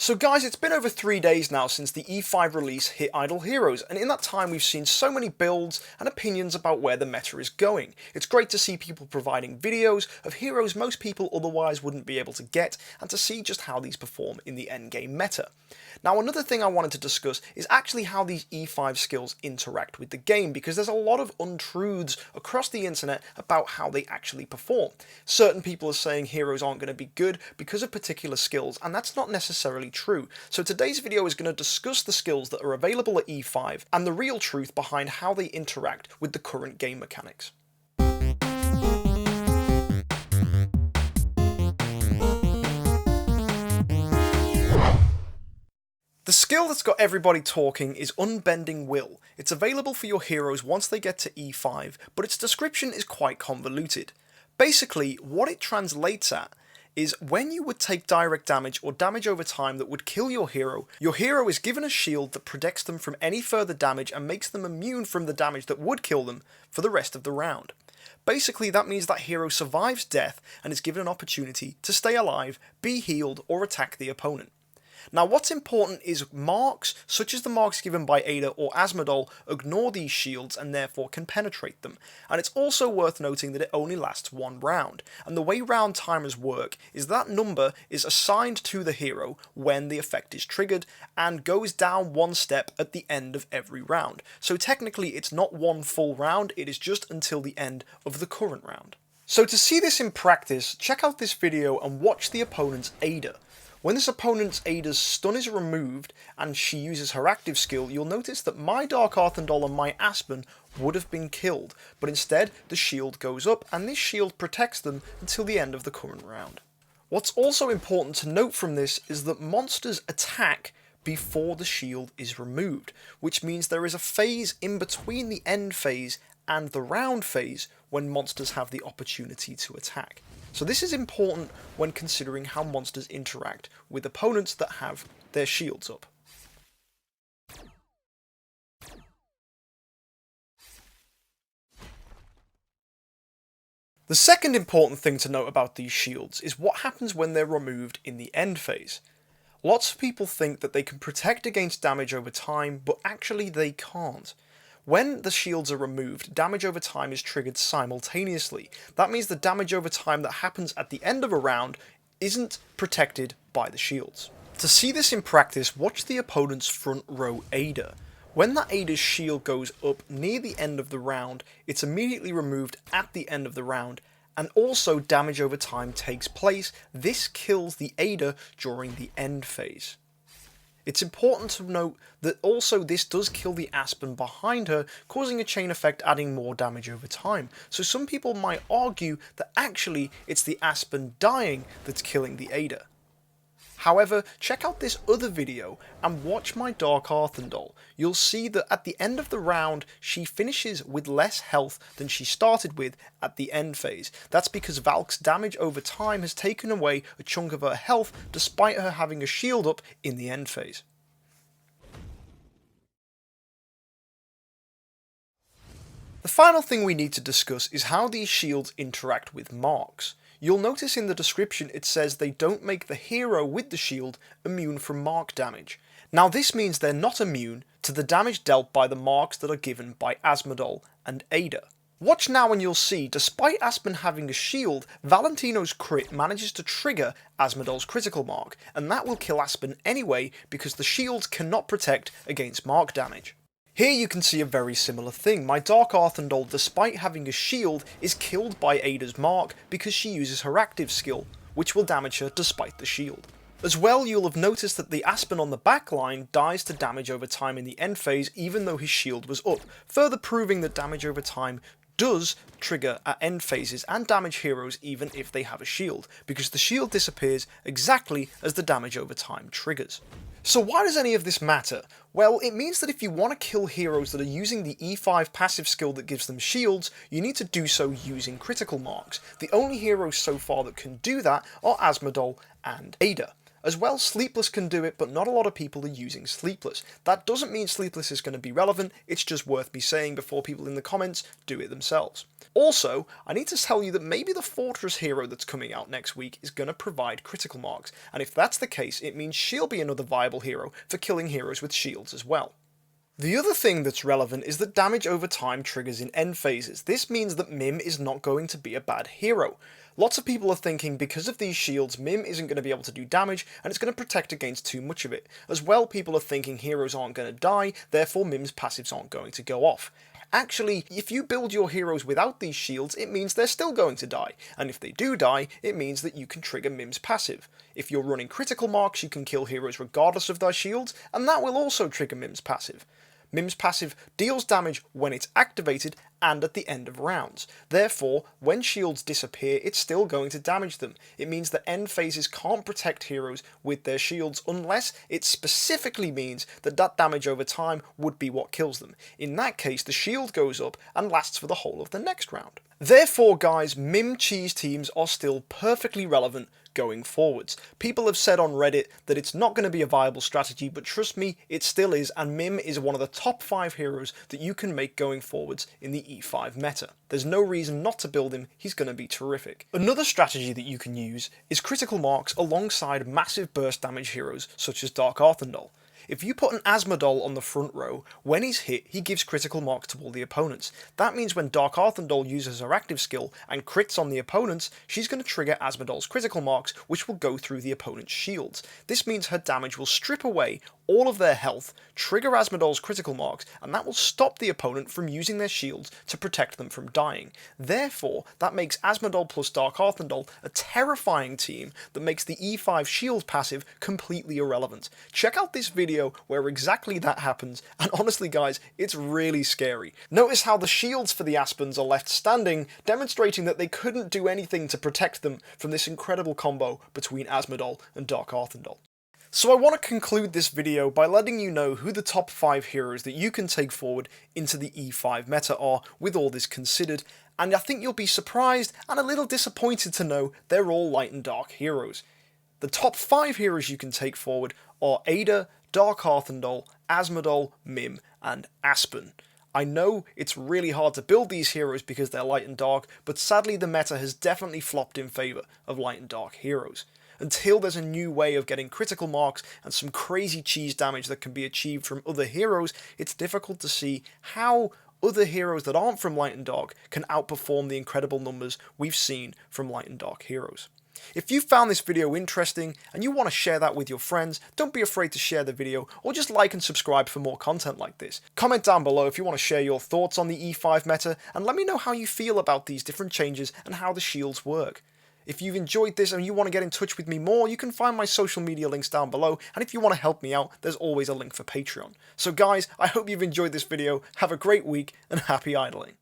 So guys, it's been over 3 days now since the E5 release hit Idle Heroes, and in that time we've seen so many builds and opinions about where the meta is going. It's great to see people providing videos of heroes most people otherwise wouldn't be able to get, and to see just how these perform in the endgame meta. Now another thing I wanted to discuss is actually how these E5 skills interact with the game, because there's a lot of untruths across the internet about how they actually perform. Certain people are saying heroes aren't going to be good because of particular skills, and that's not necessarily true. So today's video is going to discuss the skills that are available at E5 and the real truth behind how they interact with the current game mechanics. The skill that's got everybody talking is Unbending Will. It's available for your heroes once they get to E5, but its description is quite convoluted. Basically, what it translates at is when you would take direct damage or damage over time that would kill your hero is given a shield that protects them from any further damage and makes them immune from the damage that would kill them for the rest of the round. Basically, that means that hero survives death and is given an opportunity to stay alive, be healed, or attack the opponent. Now what's important is marks, such as the marks given by Ada or Asmodel, ignore these shields and therefore can penetrate them, and it's also worth noting that it only lasts one round, and the way round timers work is that number is assigned to the hero when the effect is triggered, and goes down one step at the end of every round. So technically it's not one full round, it is just until the end of the current round. So to see this in practice, check out this video and watch the opponent's Ada. When this opponent's Ada's stun is removed and she uses her active skill, you'll notice that my Dark Arthendal and my Aspen would have been killed, but instead the shield goes up and this shield protects them until the end of the current round. What's also important to note from this is that monsters attack before the shield is removed, which means there is a phase in between the end phase and the round phase when monsters have the opportunity to attack. So this is important when considering how monsters interact with opponents that have their shields up. The second important thing to note about these shields is what happens when they're removed in the end phase. Lots of people think that they can protect against damage over time, but actually they can't. When the shields are removed, damage over time is triggered simultaneously. That means the damage over time that happens at the end of a round isn't protected by the shields. To see this in practice, watch the opponent's front row Ada. When that Ada's shield goes up near the end of the round, it's immediately removed at the end of the round, and also damage over time takes place. This kills the Ada during the end phase. It's important to note that also this does kill the Aspen behind her, causing a chain effect adding more damage over time. So some people might argue that actually it's the Aspen dying that's killing the Ada. However, check out this other video and watch my Dark Arthendal. You'll see that at the end of the round she finishes with less health than she started with at the end phase. That's because Valk's damage over time has taken away a chunk of her health despite her having a shield up in the end phase. The final thing we need to discuss is how these shields interact with marks. You'll notice in the description it says they don't make the hero with the shield immune from mark damage. Now this means they're not immune to the damage dealt by the marks that are given by Asmodel and Ada. Watch now and you'll see, despite Aspen having a shield, Valentino's crit manages to trigger Asmodel's critical mark, and that will kill Aspen anyway because the shields cannot protect against mark damage. Here you can see a very similar thing. My Dark Arthendal, despite having a shield, is killed by Ada's mark because she uses her active skill, which will damage her despite the shield. As well, you'll have noticed that the Aspen on the backline dies to damage over time in the end phase even though his shield was up, further proving that damage over time does trigger at end phases and damage heroes even if they have a shield, because the shield disappears exactly as the damage over time triggers. So why does any of this matter? Well, it means that if you want to kill heroes that are using the E5 passive skill that gives them shields, you need to do so using critical marks. The only heroes so far that can do that are Asmodel and Ada. As well, Sleepless can do it, but not a lot of people are using Sleepless. That doesn't mean Sleepless is going to be relevant, it's just worth me saying before people in the comments do it themselves. Also, I need to tell you that maybe the Fortress hero that's coming out next week is going to provide critical marks, and if that's the case, it means she'll be another viable hero for killing heroes with shields as well. The other thing that's relevant is that damage over time triggers in end phases. This means that Mim is not going to be a bad hero. Lots of people are thinking because of these shields, Mim isn't going to be able to do damage and it's going to protect against too much of it. As well, people are thinking heroes aren't going to die, therefore Mim's passives aren't going to go off. Actually, if you build your heroes without these shields, it means they're still going to die, and if they do die, it means that you can trigger Mim's passive. If you're running critical marks, you can kill heroes regardless of their shields, and that will also trigger Mim's passive. Mim's passive deals damage when it's activated and at the end of rounds. Therefore, when shields disappear, it's still going to damage them. It means that end phases can't protect heroes with their shields unless it specifically means that that damage over time would be what kills them. In that case, the shield goes up and lasts for the whole of the next round. Therefore, guys, Mim cheese teams are still perfectly relevant going forwards. People have said on Reddit that it's not going to be a viable strategy, but trust me, it still is, and Mim is one of the top 5 heroes that you can make going forwards in the E5 meta. There's no reason not to build him, he's going to be terrific. Another strategy that you can use is critical marks alongside massive burst damage heroes such as Dark Arthandal. If you put an Asmodol on the front row, when he's hit, he gives critical marks to all the opponents. That means when Dark Arthandal uses her active skill and crits on the opponents, she's going to trigger Asmodol's critical marks, which will go through the opponent's shields. This means her damage will strip away all of their health, trigger Asmodol's critical marks, and that will stop the opponent from using their shields to protect them from dying. Therefore, that makes Asmodol plus Dark Arthandal a terrifying team that makes the E5 shield passive completely irrelevant. Check out this video where exactly that happens, and honestly guys, it's really scary. Notice how the shields for the Aspens are left standing, demonstrating that they couldn't do anything to protect them from this incredible combo between Asmodol and Dark Arthandal. So I want to conclude this video by letting you know who the top 5 heroes that you can take forward into the E5 meta are with all this considered, and I think you'll be surprised and a little disappointed to know they're all light and dark heroes. The top 5 heroes you can take forward are Ada, Dark Arthandal, Asmodol, Mim, and Aspen. I know it's really hard to build these heroes because they're light and dark, but sadly the meta has definitely flopped in favour of light and dark heroes. Until there's a new way of getting critical marks and some crazy cheese damage that can be achieved from other heroes, it's difficult to see how other heroes that aren't from light and dark can outperform the incredible numbers we've seen from light and dark heroes. If you found this video interesting and you want to share that with your friends, don't be afraid to share the video or just like and subscribe for more content like this. Comment down below if you want to share your thoughts on the E5 meta and let me know how you feel about these different changes and how the shields work. If you've enjoyed this and you want to get in touch with me more, you can find my social media links down below, and if you want to help me out, there's always a link for Patreon. So guys, I hope you've enjoyed this video, have a great week, and happy idling.